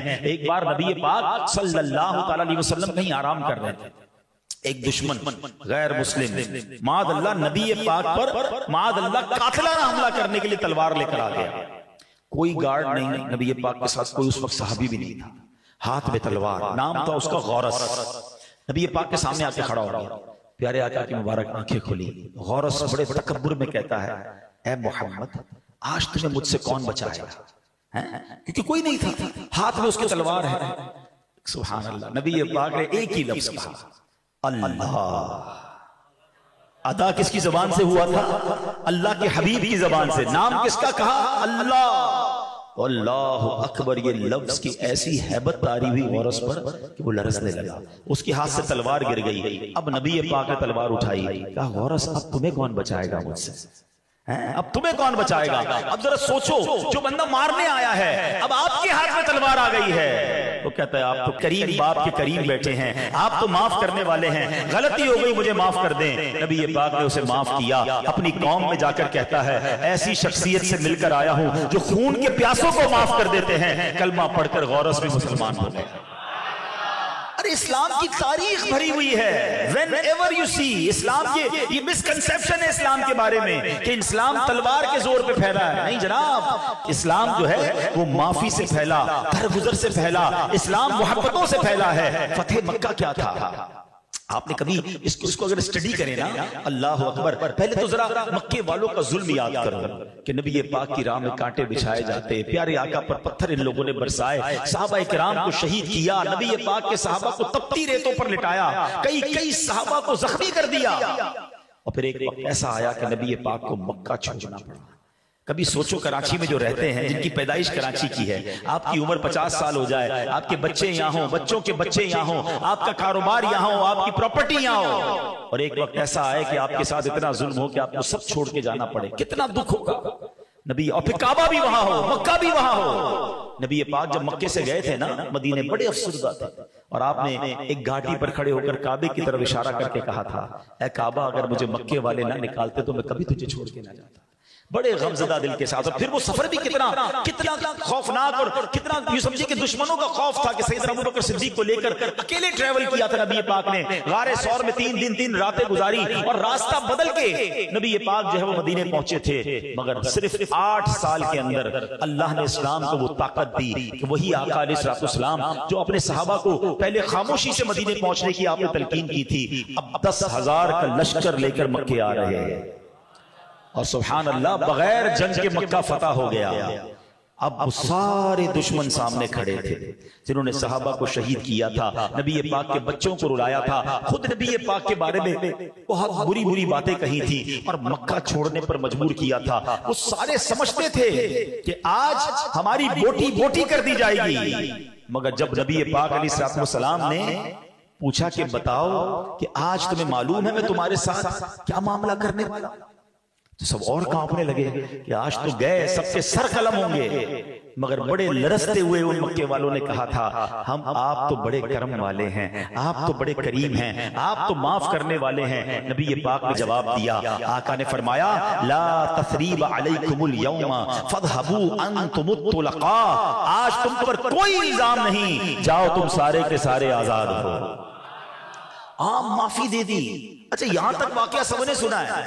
ہیں. ایک بار نبی پاک صلی اللہ تعالی علیہ وسلم کہیں آرام کر رہے تھے. ایک دشمن غیر مسلم معاذ اللہ نبی پاک پر معاذ اللہ قاتلانہ حملہ کرنے کے لیے تلوار لے کر آ گیا. کوئی گارڈ نہیں, نبی پاک کے ساتھ کوئی اس وقت صحابی بھی نہیں تھا, ہاتھ میں تلوار, نام تھا اس کا غورس. نبی پاک کے سامنے آ کے کھڑا ہو گیا. پیارے آقا کی مبارک آنکھیں کھلی. غورس بڑے تکبر میں کہتا ہے, اے محمد آج تمہیں مجھ سے کون بچائے گا, کیونکہ کوئی نہیں تھا, ہاتھ میں اس کے تلوار ہے. سبحان اللہ. نبی پاک نے ایک ہی لفظ کہا, اللہ. ادا کس کی زبان سے ہوا تھا؟ اللہ کے حبیب کی زبان سے. نام کس کا کہا؟ اللہ. اللہ اکبر. یہ لفظ کی ایسی ہیبت تاری ہوئی غورس پر کہ وہ لرزنے لگا. اس کے ہاتھ سے تلوار گر گئی. اب نبی پاک نے تلوار اٹھائی, کہا غورس اب تمہیں کون بچائے گا مجھ سے, اب تمہیں کون بچائے گا؟ اب ذرا سوچو, جو بندہ مارنے آیا ہے اب آپ کے ہاتھ میں تلوار آ گئی ہے. وہ کہتا ہے آپ تو کریم باپ کے کریم بیٹے ہیں, آپ تو معاف کرنے والے ہیں, غلطی ہو گئی مجھے معاف کر دیں. نبی پاک نے اسے معاف کیا. اپنی قوم میں جا کر کہتا ہے, ایسی شخصیت سے مل کر آیا ہوں جو خون کے پیاسوں کو معاف کر دیتے ہیں. کلمہ پڑھ کر غورس بھی مسلمان ہو گئے. ارے اسلام کی تاریخ بھری ہوئی ہے. whenever you see اسلام یہ مسکنسیپشن ہے اسلام کے بارے میں کہ اسلام تلوار کے زور پہ پھیلا ہے. نہیں جناب, اسلام جو ہے وہ معافی سے پھیلا, درگزر سے پھیلا, اسلام محبتوں سے پھیلا ہے. فتح مکہ کیا تھا؟ آپ نے کبھی اس کو اگر اسٹڈی کریں نا, اللہ اکبر. پہلے تو ذرا مکے والوں کا ظلم یاد کرو کہ نبی پاک کی راہ میں کانٹے بچھائے جاتے, پیارے آقا پر پتھر ان لوگوں نے برسائے, صحابہ کرام کو شہید کیا, نبی پاک کے صحابہ کو تپتی ریتوں پر لٹایا, کئی صحابہ کو زخمی کر دیا. اور پھر ایک وقت ایسا آیا کہ نبی پاک کو مکہ چھوڑنا پڑا. کبھی سوچو کراچی میں جو رہتے ہیں, جن کی پیدائش کراچی کی ہے, آپ کی عمر 50 سال ہو جائے, آپ کے بچے یہاں ہوں, بچوں کے بچے یہاں ہوں, آپ کا کاروبار یہاں ہو, آپ کی پراپرٹی یہاں ہو, اور ایک وقت ایسا آئے کہ آپ کے ساتھ اتنا ظلم ہو کہ آپ کو سب چھوڑ کے جانا پڑے. کتنا دکھ ہوگا نبی. اور پھر کعبہ بھی وہاں ہو, مکہ بھی وہاں ہو. نبی پاک جب مکے سے گئے تھے نا مدینے, بڑے افسردہ تھے, اور آپ نے ایک گھاٹی پر کھڑے ہو کر کعبے کی طرف اشارہ کر کے کہا تھا, اے کعبہ اگر مجھے مکے والے نہ نکالتے تو میں کبھی تجھے چھوڑ کے نہ جاتا. بڑے غمزدہ دل کے ساتھ. اور پھر وہ سفر بھی کتنا خوفناک, اور کتنا یہ سمجھے کہ دشمنوں کا خوف تھا کہ سیدنا ابوبکر صدیق کو لے کر اکیلے ٹریول کیا تھا نبی پاک نے. غار ثور میں 3 راتیں گزاری, اور راستہ بدل کے نبی پاک جو ہے وہ مدینے پہنچے تھے. مگر صرف 8 سال کے اندر اللہ نے اسلام کو وہ طاقت دی کہ وہی آقا علیہ السلام جو اپنے صحابہ کو پہلے خاموشی سے مدینے پہنچنے کی آپ نے تلقین کی تھی, اب 10,000 کا لشکر لے کر مکے آ رہے ہیں. اور سبحان اللہ بغیر جنگ کے مکہ فتح ہو گیا. اب وہ سارے دشمن سامنے کھڑے تھے جنہوں نے صحابہ کو شہید کیا تھا, نبی پاک کے بچوں کو رلایا تھا, خود نبی پاک کے بارے میں بہت بری باتیں کہی تھی اور مکہ چھوڑنے پر مجبور کیا تھا. وہ سارے سمجھتے تھے کہ آج ہماری بوٹی کر دی جائے گی. مگر جب نبی پاک علیہ السلام نے پوچھا کہ بتاؤ کہ آج تمہیں معلوم ہے میں تمہارے ساتھ کیا معاملہ کرنے والا, تو سب اور کانپنے لگے کہ آج تو گئے سب کے سر قلم ہوں گے. مگر بڑے لرزتے ہوئے ان مکے والوں نے کہا تھا, ہم آپ تو بڑے کرم والے ہیں, آپ تو بڑے کریم ہیں, آپ تو معاف کرنے والے ہیں. نبی پاک نے جواب دیا, آقا نے فرمایا, لا تثریب علیکم اليوم فاذهبوا انتم الطلقاء, آج تم پر کوئی الزام نہیں, جاؤ تم سارے کے سارے آزاد ہو. عام معافی دے دی. اچھا یہاں تک واقعہ سب نے سنا ہے.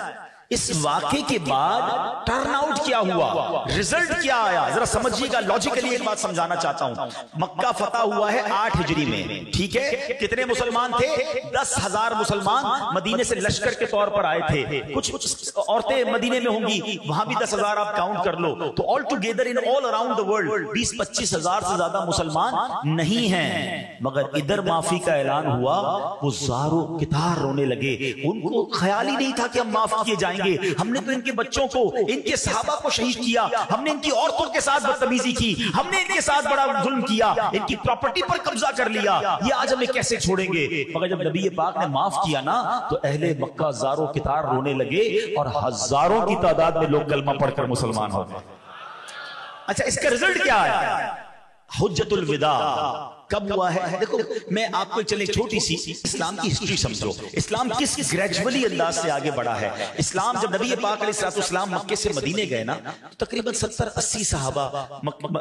اس واقعے کے بعد ٹرن آؤٹ کیا ہوا, ریزلٹ کیا آیا, ذرا سمجھیے گا. لاجیکلی ایک بات سمجھانا چاہتا ہوں. مکہ فتح ہوا ہے 8 ہجری میں, ٹھیک ہے. کتنے مسلمان تھے؟ 10,000 مسلمان مدینے سے لشکر کے طور پر آئے تھے. کچھ عورتیں مدینے میں ہوں گی, وہاں بھی 10,000 آپ کاؤنٹ کر لو. تو all together in all around the world 20-25 ہزار سے زیادہ مسلمان نہیں ہیں. مگر ادھر معافی کا اعلان ہوا, وہ زارو کتار رونے لگے. ان کو خیال ہی نہیں تھا کہ ہم معاف کیے جائیں گے. ہم نے تو ان کے بچوں کو, ان کے صحابہ کو شہید کیا, ہم نے ان کی عورتوں کے ساتھ بدتمیزی کی, ہم نے ان کے ساتھ بڑا ظلم کیا, ان کی پراپرٹی پر قبضہ کر لیا, یہ آج ہمیں کیسے چھوڑیں گے. مگر جب نبی پاک نے معاف کیا نا تو اہل مکہ زاروں کتار رونے لگے, اور ہزاروں کی تعداد میں لوگ کلمہ پڑھ کر مسلمان ہو گئے. اچھا اس کا رزلٹ کیا ہے؟ حجت الوداع کب ہوا ہے؟ دیکھو میں آپ کو چلے چھوٹی سی اسلام کی ہسٹری سمجھو، اسلام کس گریجولی انداز سے آگے بڑھا ہے۔ اسلام جب نبی پاک علیہ السلام مکے سے مدینے گئے نا، تقریباً 70-80 صحابہ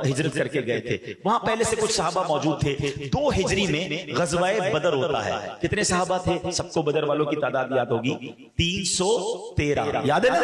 ہجرت کر کے گئے تھے۔ وہاں پہلے سے کچھ صحابہ موجود تھے۔ 2 ہجری میں غزوہ بدر ہوتا ہے۔ کتنے صحابہ تھے؟ سب کو بدر والوں کی تعداد یاد ہوگی، 313 یاد ہے نا؟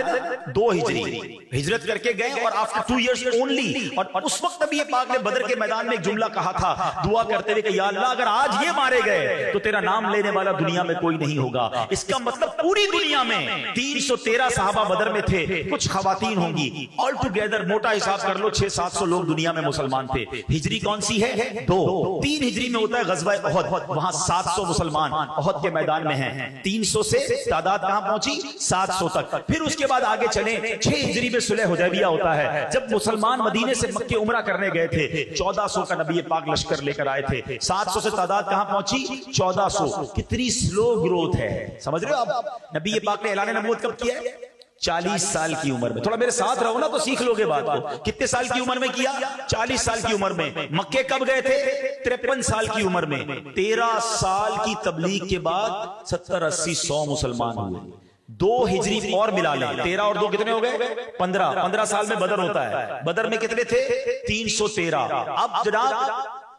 2 ہجری ہجرت کر کے گئے، اور آفٹر 2 ایئرز اونلی، اور اس وقت نبی پاک نے بدر کے میدان میں ایک جملہ کہا تھا دعا کرتے ہوئے کہ یا اللہ اگر آج یہ مارے گئے تو تیرا نام لینے والا دنیا میں کوئی نہیں ہوگا۔ اس کا مطلب پوری دنیا میں 313 صحابہ بدر میں تھے، کچھ خواتین ہوں گی، آل ٹوگیدر موٹا حساب کر لو 600-700 لوگ دنیا میں مسلمان تھے۔ ہجری کون سی ہے؟ 2۔ 3 ہجری میں ہوتا ہے غزوہ احد، وہاں 700 مسلمان احد کے میدان میں ہیں۔ 300 سے تعداد کہاں پہنچی؟ 700 تک۔ پھر اس کے بعد آگے چلیں، 6 ہجری میں صلح حدیبیہ ہوتا ہے، جب مسلمان مدینے سے مکے عمرہ کرنے گئے تھے۔ 1400 کا نبی پاک لشکر لے کر آئے تھے۔ 700 سے تعداد کہاں پہنچی؟ 1400۔ کتنی سلو گروتھ ہے، سمجھ رہے ہو آپ؟ نبی پاک نے اعلان نبوت کب کیا ہے؟ 40 سال کی عمر میں۔ تھوڑا میرے ساتھ رہو نا تو سیکھ لو گے بات کو۔ کتنے سال کی عمر میں کیا؟ 40 سال کی عمر میں۔ مکے کب گئے تھے؟ 53 سال کی عمر میں۔ 13 سال کی تبلیغ کے بعد 70-80-100 مسلمان ہوئے۔ 2 ہجری اور ملا لیں، 13 اور 2 کتنے ہو گئے؟ 15 سال میں بدر ہوتا ہے۔ بدر میں کتنے تھے؟ 313۔ اب جناب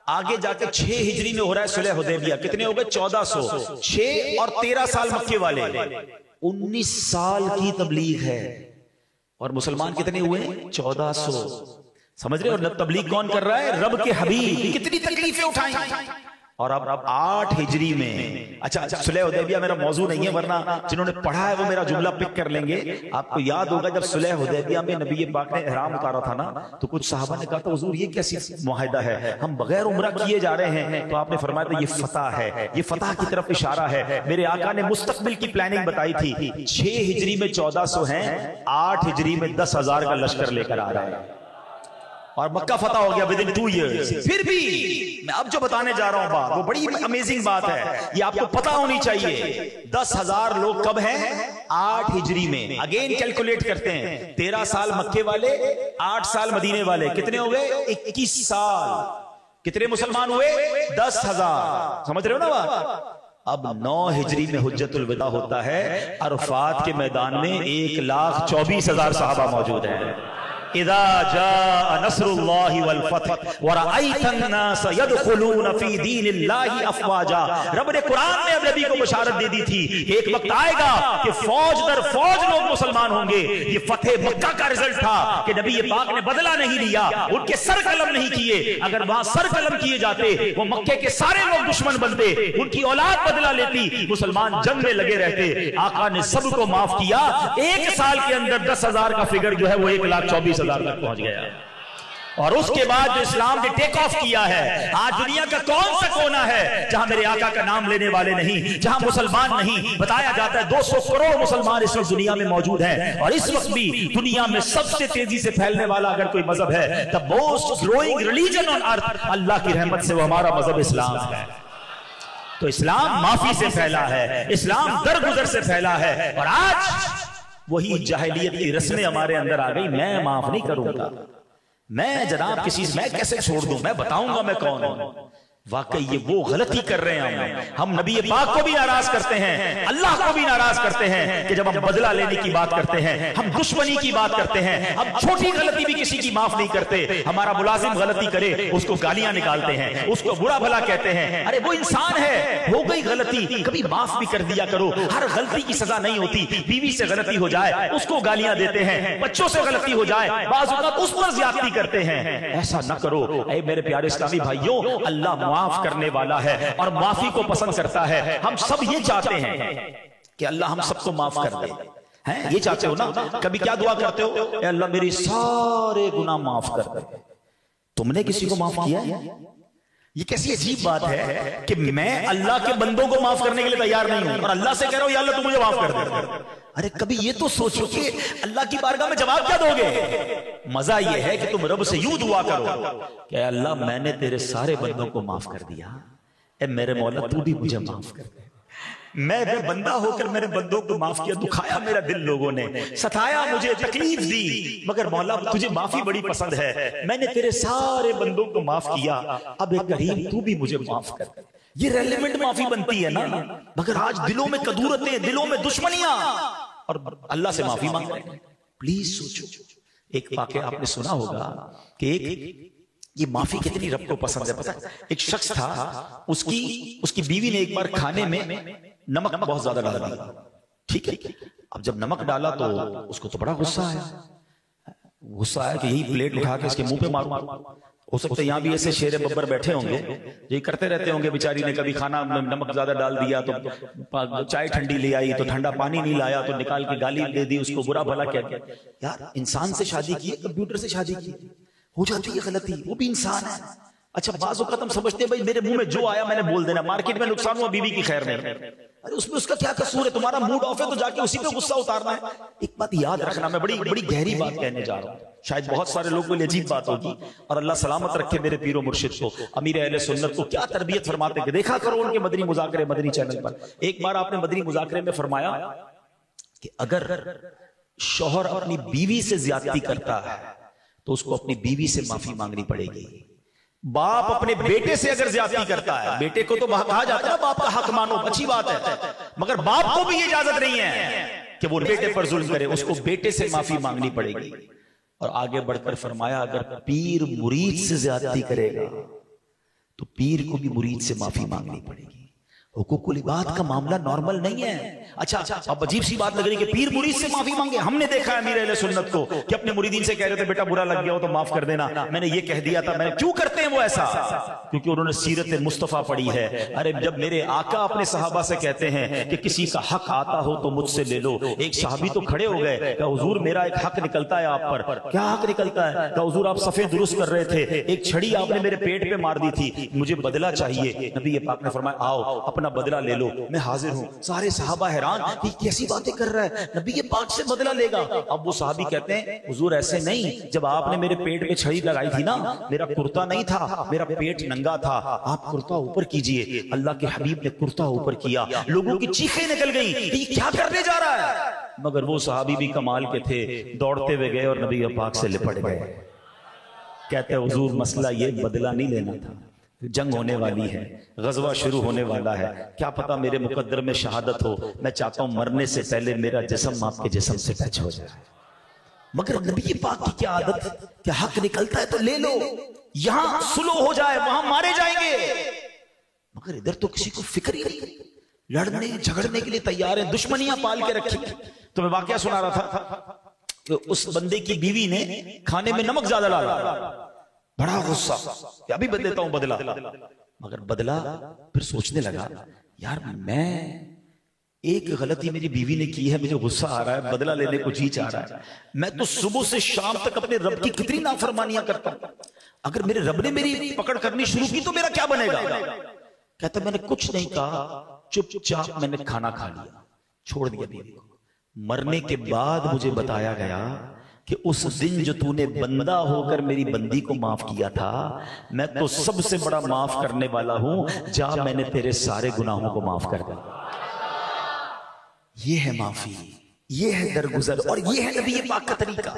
آگے جا کے 6 ہجری میں ہو رہا ہے صلح حدیبیہ، کتنے ہو گئے؟ 1400۔ 6 اور 13 سال مکے والے، 19 سال کی تبلیغ ہے، اور مسلمان کتنے ہوئے؟ 1400۔ سمجھ رہے ہو تبلیغ کون کر رہا ہے؟ رب کے حبیب۔ کتنی تکلیفیں اٹھائیں۔ اور اب 8 ہجری میں، اچھا صلح حدیبیہ میرا موضوع نہیں ہے، ورنہ جنہوں نے پڑھا ہے وہ میرا جملہ پک کر لیں گے۔ آپ کو یاد ہوگا جب صلح حدیبیہ میں نبی پاک نے احرام اتارا تھا نا، تو کچھ صحابہ نے کہا تھا حضور یہ کیسی معاہدہ ہے، ہم بغیر عمرہ کیے جا رہے ہیں؟ تو آپ نے فرمایا تھا یہ فتح ہے، یہ فتح کی طرف اشارہ ہے۔ میرے آقا نے مستقبل کی پلاننگ بتائی تھی۔ 6 ہجری میں 1400 ہیں، 8 ہجری میں 10,000 کا لشکر لے کر آ رہا ہے، اور مکہ فتح ہو گیا within 2 years۔ پھر بھی میں اب جو بتانے جا رہا ہوں بات، وہ بڑی امیزنگ بات ہے، یہ آپ کو پتا ہونی چاہیے۔ 10,000 لوگ کب ہیں؟ 8 ہجری میں۔ اگین کیلکولیٹ کرتے ہیں، 13 سال مکے والے، 8 سال مدینے والے، کتنے ہو گئے؟ 21 سال۔ کتنے مسلمان ہوئے؟ 10,000۔ سمجھ رہے ہو نا بات؟ اب 9 ہجری میں حجت الوداع ہوتا ہے، عرفات کے میدان میں 1,24,000 صحابہ موجود ہیں۔ اذا جاء نصر اللہ والفتح ورأیت الناس يدخلون فی دین اللہ افواجا۔ رب نے قرآن میں اب نبی کو بشارت دے دی تھی، ایک وقت آئے گا کہ فوج در فوج لوگ مسلمان ہوں گے۔ یہ فتح مکہ کا رزلٹ تھا کہ نبی پاک نے بدلہ نہیں لیا، ان کے سر قلم نہیں کیے۔ اگر وہاں سر قلم کیے جاتے وہ مکے کے سارے لوگ دشمن بنتے، ان کی اولاد بدلہ لیتی، مسلمان جنگ میں لگے رہتے۔ آقا نے سب کو معاف کیا۔ 1 سال کے اندر 10,000 کا فگر جو ہے وہ 1,24,000 تک پہنچ گیا، اور اس کے بعد جو اسلام نے ٹیک آف کیا ہے، آج دنیا کا کون سا کونا ہے جہاں میرے آقا کا نام لینے والے نہیں، جہاں مسلمان نہیں؟ بتایا جاتا ہے 200 کروڑ مسلمان اس وقت دنیا میں موجود ہیں، اور اس وقت بھی دنیا میں سب سے تیزی سے پھیلنے والا اگر کوئی مذہب ہے، the most growing religion on earth، اللہ کی رحمت سے وہ ہمارا مذہب اسلام ہے۔ تو اسلام معافی سے پھیلا ہے، اسلام درگزر سے پھیلا ہے، اور آج وہی جاہلیت کی رسمیں ہمارے اندر آ گئی۔ میں معاف نہیں کروں گا، میں جناب کسی سے میں کیسے چھوڑ دوں، میں بتاؤں گا میں کون ہوں۔ واقعی یہ وہ غلطی کر رہے ہیں، ہم نبی پاک کو بھی ناراض کرتے ہیں، اللہ کو بھی ناراض کرتے ہیں کہ جب ہم بدلہ لینے کی بات کرتے ہیں، ہم دشمنی کی بات کرتے ہیں، ہم چھوٹی غلطی بھی کسی کی معاف نہیں کرتے۔ ہمارا ملازم غلطی کرے اس کو گالیاں نکالتے ہیں، اس کو برا بھلا کہتے ہیں، ارے وہ انسان ہے، ہو گئی غلطی، کبھی معاف بھی کر دیا کرو، ہر غلطی کی سزا نہیں ہوتی۔ بیوی سے غلطی ہو جائے اس کو گالیاں دیتے ہیں، بچوں سے غلطی ہو جائے بعض اوقات اس پر زیادتی کرتے ہیں۔ ایسا نہ کرو اے میرے پیارے اسلامی بھائیوں، اللہ معاف کرنے والا ہے اور معافی کو پسند کرتا ہے۔ ہم سب یہ چاہتے ہیں کہ اللہ ہم سب کو معاف کر دے، یہ چاہتے ہو نا؟ کبھی کیا دعا کرتے ہو؟ اے اللہ میری سارے گناہ معاف کر دے۔ تم نے کسی کو معاف کیا؟ یہ کیسی عجیب بات ہے کہ میں اللہ کے بندوں کو معاف کرنے کے لیے تیار نہیں ہوں، اور اللہ سے کہہ رہا ہوں یا اللہ تو مجھے معاف کر دے۔ ارے کبھی یہ تو سوچو کہ اللہ کی بارگاہ میں جواب کیا دو گے؟ مزہ یہ ہے کہ تم رب سے یوں دعا کرو کہ اے اللہ میں نے تیرے سارے بندوں کو معاف کر دیا، اے میرے مولا تو بھی مجھے معاف کر دے۔ میں بندہ ہو کر میرے بندوں کو معاف کیا، دکھایا میرا دل لوگوں نے، ستایا مجھے، تکلیف دی، مگر مولا تجھے معافی بڑی پسند ہے، میں نے تیرے سارے بندوں کو معاف کیا، اب ایک کریم تو بھی مجھے معاف کر۔ یہ ریلیونٹ معافی بنتی ہے نا، مگر آج دلوں میں کدورتیں، دلوں میں دشمنیاں، اور اللہ سے معافی مانگ رہے ہیں۔ پلیز سوچو، ایک واقعہ آپ نے سنا ہوگا کہ یہ معافی کتنی رب کو پسند ہے پتہ ہے؟ ایک شخص تھا، اس کی بیوی نے ایک بار کھانے میں نمک بہت زیادہ ڈالا، ٹھیک ہے، اب جب نمک ڈالا تو اس کو تو بڑا غصہ آیا کہ یہی پلیٹ اٹھا کے اس کے منہ پہ ماروں۔ ہو سکتا ہے یہاں بھی ایسے شیر ببر بیٹھے ہوں گے، یہ کرتے رہتے ہوں گے، بیچاری نے کبھی کھانا نمک زیادہ ڈال دیا تو چائے ٹھنڈی لے آئی تو ٹھنڈا پانی نہیں لایا تو نکال کے گالی دے دی، اس کو برا بھلا کیا گیا۔ یار انسان سے شادی کی ہے، کمپیوٹر سے شادی کی، ہو جاتی ہے غلطی، وہ بھی انسان ہے۔ اچھا بعض اوقات ہم سمجھتے ہیں بھائی میرے منہ میں جو آیا میں نے بول دینا، مارکیٹ میں نقصان ہوا بیوی کی خیر نہیں، ارے اس میں اس کا کیا قصور ہے؟ تمہارا موڈ آف ہے تو جا کے اسی پہ غصہ اتارنا ہے۔ ایک بات یاد رکھنا، میں بڑی گہری بات کہنے جا رہا ہوں، شاید بہت سارے لوگوں کے لیے عجیب بات ہوگی، اور اللہ سلامت رکھے میرے پیر و مرشد کو، امیر اہل سنت کو، کیا تربیت فرماتے کہ دیکھا کرو ان کے مدنی مذاکرے مدنی چینل پر۔ ایک بار آپ نے مدنی مذاکرے میں فرمایا کہ اگر شوہر اپنی بیوی سے زیادتی کرتا ہے تو اس کو اپنی بیوی سے معافی مانگنی پڑے گی۔ باپ اپنے بیٹے سے اگر زیادتی کرتا ہے، بیٹے کو تو کہا جاتا ہے باپ کا حق مانو، اچھی بات ہے، مگر باپ کو بھی یہ اجازت نہیں ہے کہ وہ بیٹے پر ظلم کرے، اس کو بیٹے سے معافی مانگنی پڑے گی۔ اور آگے بڑھ کر فرمایا اگر پیر مرید سے زیادتی کرے گا تو پیر کو بھی مرید سے معافی مانگنی پڑے گی۔ حقوق العباد کا معاملہ نارمل نہیں ہے۔ اچھا اب عجیب سی بات لگ رہی کہ پیر مرید سے معافی مانگے، ہم نے دیکھا ہے امیر اہل سنت کو کہ اپنے مریدین سے کہہ رہے تھے بیٹا برا لگ گیا ہو تو معاف کر دینا، میں نے یہ کہہ دیا تھا، میں کیوں کرتے ہیں وہ ایسا؟ کیونکہ انہوں نے سیرت مصطفیٰ پڑھی ہے۔ ارے جب میرے آقا اپنے صحابہ سے کہتے ہیں کہ کسی کا حق آتا ہو تو مجھ سے لے لو، ایک صحابی تو کھڑے ہو گئے کہ حضور میرا ایک حق نکلتا ہے آپ پر۔ کیا حق نکلتا ہے؟ کہ حضور آپ صفیں درست کر رہے تھے، ایک چھڑی آپ نے میرے پیٹ پہ مار دی تھی، مجھے بدلہ چاہیے۔ نبی پاک نے فرمایا آؤ اپنا بدلہ لے لو، میں حاضر ہوں۔ سارے صحابہ حیران، یہ کیسی باتیں کر رہا ہے، نبی پاک سے بدلہ لے گا؟ اب وہ صحابی کہتے ہیں حضور ایسے نہیں، جب آپ نے میرے پیٹ میں چھڑی لگائی تھی نا، میرا کرتا نہیں تھا، میرا پیٹ ننگا تھا، آپ کرتا اوپر کیجئے۔ اللہ کے حبیب نے کرتا اوپر کیا، لوگوں کی چیخیں نکل گئیں کہ یہ کیا کرنے جا رہا ہے، مگر وہ صحابی بھی کمال کے تھے، دوڑتے ہوئے گئے اور نبی پاک سے لپٹ گئے۔ کہتے ہیں حضور مسئلہ یہ بدلہ نہیں لینا تھا، جنگ ہونے والی ہے، غزوہ شروع ہونے والا ہے، کیا پتا میرے مقدر میں شہادت ہو، میں چاہتا ہوں مرنے سے پہلے میرا جسم آپ کے جسم سے ٹچ ہو جائے۔ مگر نبی پاک کی کیا عادت کہ حق نکلتا ہے تو لے لو، یہاں سلو ہو جائے وہاں مارے جائیں گے، مگر ادھر تو کسی کو فکر ہی نہیں، لڑنے جھگڑنے کے لیے تیار ہیں، دشمنیاں پال کے رکھی۔ تو میں واقعہ سنا رہا تھا کہ اس بندے کی بیوی نے کھانے میں نمک زیادہ ڈالا، بڑا غصہ کہ ابھی بدلتا ہوں بدلہ، مگر بدلہ پھر سوچنے لگا یار میں ایک غلطی میری بیوی نے کی ہے، مجھے غصہ آ رہا ہے، بدلہ لینے کو جی چاہ رہا ہے، میں تو صبح سے شام تک اپنے رب کی کتنی نافرمانیاں کرتا ہوں، اگر میرے رب نے میری پکڑ کرنی شروع کی تو میرا کیا بنے گا؟ کہتا میں نے کچھ نہیں کہا، چپ چاپ میں نے کھانا کھا لیا، چھوڑ دیا بیوی کو۔ مرنے کے بعد مجھے بتایا گیا کہ اس دن جو تو نے بندہ ہو کر میری بندی کو معاف کیا تھا، میں تو سب سے بڑا معاف کرنے والا ہوں، جا میں نے تیرے سارے گناہوں کو معاف کر دیا۔ یہ ہے معافی، یہ ہے درگزر، اور یہ ہے نبی پاک کا طریقہ۔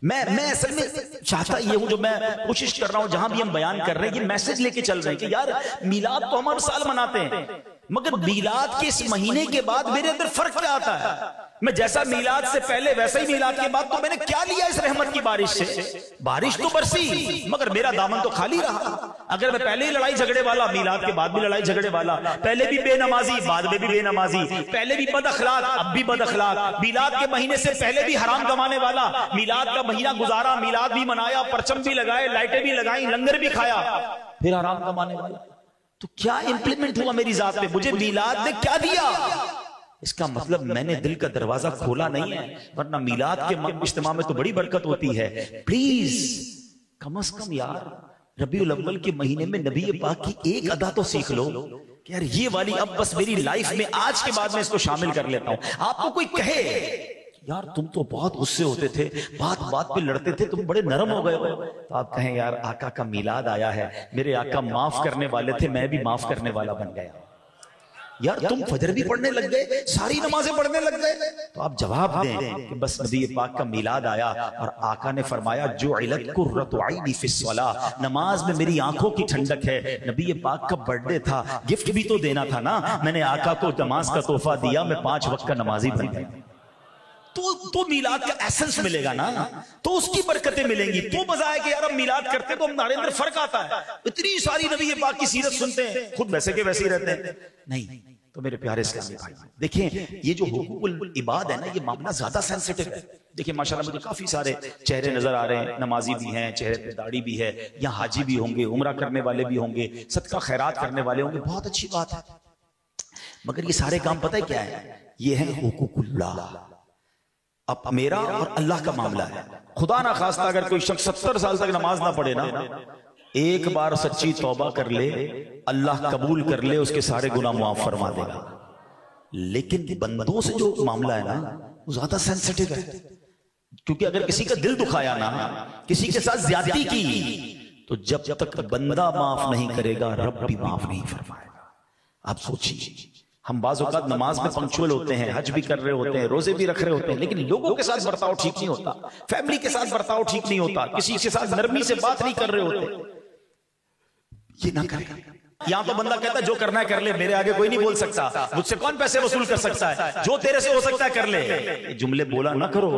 میں اصل میں چاہتا یہ ہوں، جو میں کوشش کر رہا ہوں جہاں بھی ہم بیان کر رہے ہیں، یہ میسج لے کے چل رہے ہیں کہ یار میلاد تو ہم ہر سال مناتے ہیں، مگر میلاد کے اس مہینے کے بعد میرے اندر فرق کیا آتا ہے؟ میں جیسا میلاد سے پہلے ویسا ہی میلاد کے بعد، تو میں نے کیا لیا اس رحمت کی بارش سے؟ بارش تو برسی مگر میرا دامن تو خالی رہا۔ اگر میں پہلے ہی لڑائی جھگڑے والا، میلاد کے بعد بھی لڑائی جھگڑے والا، پہلے بھی بے نمازی بعد میں بھی بے نمازی، پہلے بھی بد اخلاق اب بھی بد اخلاق، میلاد کے مہینے سے پہلے بھی حرام کمانے والا، میلاد کا مہینہ گزارا، میلاد بھی منایا، پرچم بھی لگائے، لائٹیں بھی لگائیں، لنگر بھی کھایا، پھر حرام کمانے والا، تو کیا امپلیمنٹ ہوا میری ذات پہ؟ مجھے میلاد نے کیا دیا؟ اس کا مطلب میں نے دل کا دروازہ کھولا نہیں ہے، ورنہ میلاد کے اجتماع میں تو بڑی برکت ہوتی ہے۔ پلیز کم از کم یار ربیع الاول کے مہینے میں نبی پاک کی ایک ادا تو سیکھ لو کہ یار یہ والی اب بس میری لائف میں آج کے بعد میں اس کو شامل کر لیتا ہوں۔ آپ کو کوئی کہے یار تم تو بہت غصے ہوتے تھے، بات بات پہ لڑتے تھے، تم بڑے نرم ہو گئے ہو، تو آپ کہیں یار آقا کا میلاد آیا ہے، میرے آقا معاف کرنے والے تھے، میں بھی معاف کرنے والا بن گیا۔ یار تم فجر بھی پڑھنے لگ گئے، ساری نمازیں پڑھنے لگ گئے. تو آپ جواب دیں کہ بس نبی پاک کا میلاد آیا اور آقا نے فرمایا جعلت قرۃ عینی فی الصلاۃ، نماز میں میری آنکھوں کی ٹھنڈک ہے. نبی پاک کا برتھ ڈے تھا، گفٹ بھی تو دینا تھا نا، میں نے آقا کو نماز کا تحفہ دیا، میں 5 وقت کا نمازی بن گیا. تو میلاد کا ایسنس ملے گا نا، تو اس کی برکتیں ملیں گی. تو مزہ ہے کہ یار ہم میلاد کرتے تو ہمارے اندر فرق آتا ہے. اتنی ساری نبی پاک کی سیرت سنتے ہیں، خود ویسے کے ویسے ہی رہتے ہیں. نہیں تو میرے پیارے اسلامی بھائی دیکھیں، یہ جو حقوق العباد ہے نا، یہ معاملہ زیادہ سینسٹیو ہے. دیکھیں ماشاءاللہ مجھے کافی سارے چہرے نظر آ رہے ہیں، نمازی بھی ہیں، چہرے پہ داڑھی بھی ہے، یا حاجی بھی ہوں گے، عمرہ کرنے والے بھی ہوں گے، صدقہ خیرات کرنے والے ہوں گے. بہت اچھی بات ہے، مگر یہ سارے کام پتہ ہے کیا ہے؟ یہ ہے حقوق اللہ. اب میرا اور اللہ کا معاملہ ہے. خدا نہ خواستہ اگر کوئی شخص 70 سال تک نماز نہ پڑھے نا، ایک بار سچی توبہ کر لے، اللہ قبول کر لے، اس کے سارے گناہ معاف فرما دے گا. لیکن بندوں سے جو معاملہ ہے نا، وہ زیادہ سینسٹیو ہے. کیونکہ اگر کسی کا دل دکھایا نا، کسی کے ساتھ زیادتی کی، تو جب تک بندہ معاف نہیں کرے گا، رب بھی معاف نہیں فرمائے گا. آپ سوچیے، ہم بعض اوقات نماز میں پنکچوئل ہوتے ہیں، حج بھی کر رہے ہوتے ہیں، روزے بھی رکھ رہے ہوتے ہیں، لیکن لوگوں کے ساتھ برتاؤ ٹھیک نہیں ہوتا، فیملی کے ساتھ برتاؤ ٹھیک نہیں ہوتا، کسی کے ساتھ نرمی سے بات نہیں کر رہے ہوتے. یہ نہ کرے. یہاں تو بندہ کہتا ہے جو کرنا ہے کر لے، میرے آگے کوئی نہیں بول سکتا، مجھ سے کون پیسے وصول کر سکتا ہے، جو تیرے سے ہو سکتا ہے کر لے. یہ جملے بولا نہ کرو.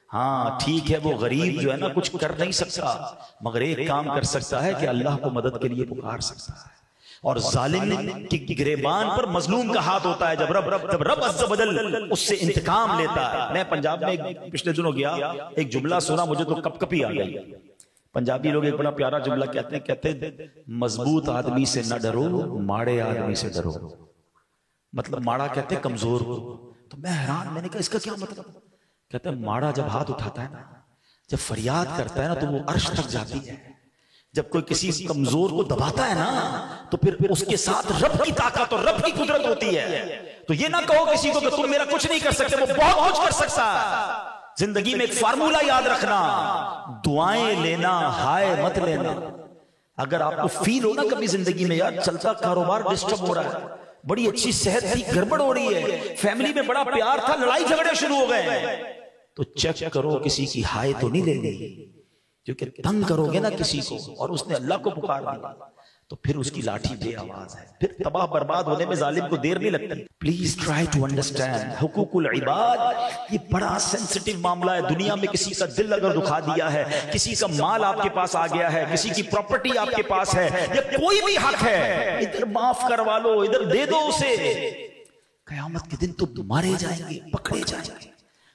ہاں ٹھیک ہے، وہ غریب جو ہے نا کچھ کر نہیں سکتا، مگر ایک کام کر سکتا ہے کہ اللہ کو مدد کے لیے پکار سکتا ہے. اور ظالم کی گریبان پر مظلوم کا ہاتھ ہوتا ہے جب رب عز و جل اس سے انتقام لیتا ہے. میں پنجاب میں پچھلے دنوں گیا، ایک جملہ سنا، مجھے تو کپ کپی آ گئی. پنجابی لوگ ایک بڑا پیارا جملہ کہتے ہیں مضبوط آدمی سے نہ ڈرو، ماڑے آدمی سے ڈرو. مطلب ماڑا کہتے ہیں کمزور کو. تو میں حیران، میں نے کہا اس کا کیا مطلب؟ کہتے ہیں ماڑا جب ہاتھ اٹھاتا ہے نا، جب فریاد کرتا ہے نا، تو وہ عرش تک جاتی ہے. جب کوئی کسی کمزور کو دباتا ہے نا، تو پھر اس کے ساتھ رب کی طاقت اور رب کی قدرت ہوتی ہے. تو یہ نہ کہو کسی کو کہ تم میرا کچھ نہیں کر سکتے، وہ بہت کچھ کر سکتا ہے. زندگی میں ایک فارمولہ یاد رکھنا، دعائیں لینا، ہائے مت لینا. اگر آپ کو فیل ہو نا کبھی زندگی میں، یار چلتا کاروبار ڈسٹرب ہو رہا ہے، بڑی اچھی صحت تھی، گڑبڑ ہو رہی ہے، فیملی میں بڑا پیار تھا، لڑائی جھگڑے شروع ہو گئے، تو چیک کرو کسی کی ہائے تو نہیں لینی. کیونکہ تنگ کرو گے نا کسی کو اور اس نے اللہ کو پکار دیا، تو پھر اس کی لاٹھی بے آواز ہے، پھر تباہ برباد ہونے میں ظالم کو دیر نہیں لگتی. پلیز ٹرائی ٹو انڈرسٹینڈ حقوق العباد. یہ بڑا سینسٹیو معاملہ ہے. دنیا میں کسی کا دل اگر دکھا دیا ہے، کسی کا مال آپ کے پاس آ گیا ہے، کسی کی پراپرٹی آپ کے پاس ہے، یا کوئی بھی حق ہے، ادھر معاف کروا لو، ادھر دے دو اسے، قیامت کے دن تو مارے جائیں گے، پکڑے جائیں گے.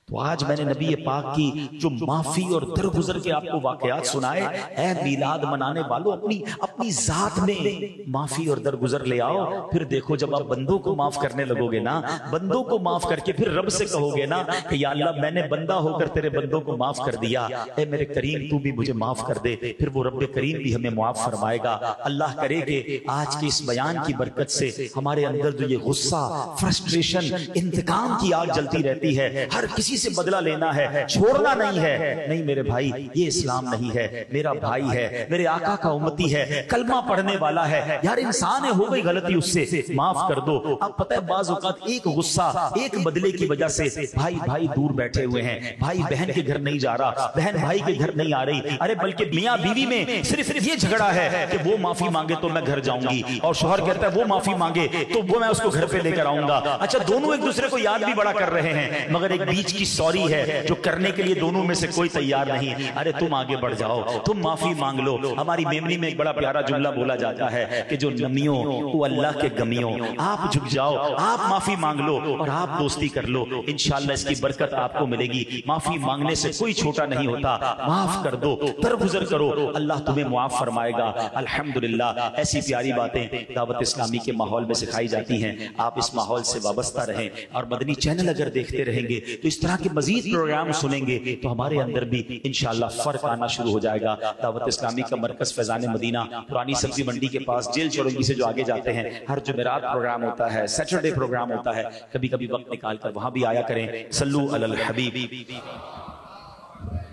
تو آج میں نے نبی پاک کی جو معافی اور درگزر کے آپ کو واقعات سنائے، اے میلاد منانے والوں، اپنی ذات میں معافی اور درگزر لے آؤ. پھر دیکھو جب آپ بندوں کو معاف کرنے لگو گے نا، بندوں کو معاف کر کے پھر رب سے کہو گے نا کہ یا اللہ میں نے بندہ ہو کر تیرے بندوں کو معاف کر دیا، اے میرے کریم تو بھی مجھے معاف کر دے. پھر وہ رب کریم بھی ہمیں معاف فرمائے گا. اللہ کرے کہ آج کے اس بیان کی برکت سے ہمارے اندر جو یہ غصہ، فرسٹریشن، انتقام کی آگ جلتی رہتی ہے، ہر کسی سے بدلہ لینا ہے، چھوڑنا نہیں ہے. نہیں میرے بھائی، یہ اسلام نہیں ہے. میرا بھائی ہے، میرے آقا کا امتی ہے، کلمہ پڑھنے والا ہے، یار انسان ہے، ہو گئی غلطی، اس سے معاف کر دو. اب پتہ ہے بعض اوقات ایک غصہ، ایک بدلے کی وجہ سے بھائی دور بیٹھے ہوئے ہیں، بھائی بہن کے گھر نہیں جا رہا، بہن بھائی کے گھر نہیں آ رہی. ارے بلکہ میاں بیوی میں صرف یہ جھگڑا ہے کہ وہ معافی مانگے تو میں گھر جاؤں گی، اور شوہر کہتا ہے وہ معافی مانگے تو وہ میں اس کو گھر پہ لے کر آؤں گا. اچھا دونوں ایک دوسرے کو یاد بھی بڑا کر رہے ہیں، مگر ایک بیچ کی سوری ہے جو کرنے کے لیے دونوں میں سے کوئی تیار نہیں. ارے تم آگے بڑھ جاؤ، تم معافی مانگ لو. ہماری میمنی میں ایک بڑا پیارا جملہ بولا جاتا ہے کہ جو نمیوں وہ اللہ کے گمیوں. آپ جھک جاؤ، آپ معافی مانگ لو اور آپ دوستی کر لو. انشاءاللہ اس کی برکت آپ کو ملے گی. معافی مانگنے سے کوئی چھوٹا نہیں ہوتا. معاف کر دو، درگزر کرو، اللہ تمہیں معاف فرمائے گا. الحمدللہ ایسی پیاری باتیں دعوت اسلامی کے ماحول میں سکھائی جاتی ہیں. آپ اس ماحول سے وابستہ رہیں اور مدنی چینل اگر دیکھتے رہیں گے تو اس طرح کے مزید پروگرام سنیں گے تو ہمارے اندر بھی انشاءاللہ فرق آنا شروع ہو جائے گا. دعوت اسلامی کا مرکز فیضان مدینہ پرانی سبزی منڈی کے پاس جیل چورنگی سے جو آگے جاتے ہیں، ہر جمعرات پروگرام ہوتا ہے، سیٹرڈے پروگرام ہوتا ہے. کبھی کبھی وقت نکال کر وہاں بھی آیا کریں. صلو علی الحبیب.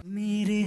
میرے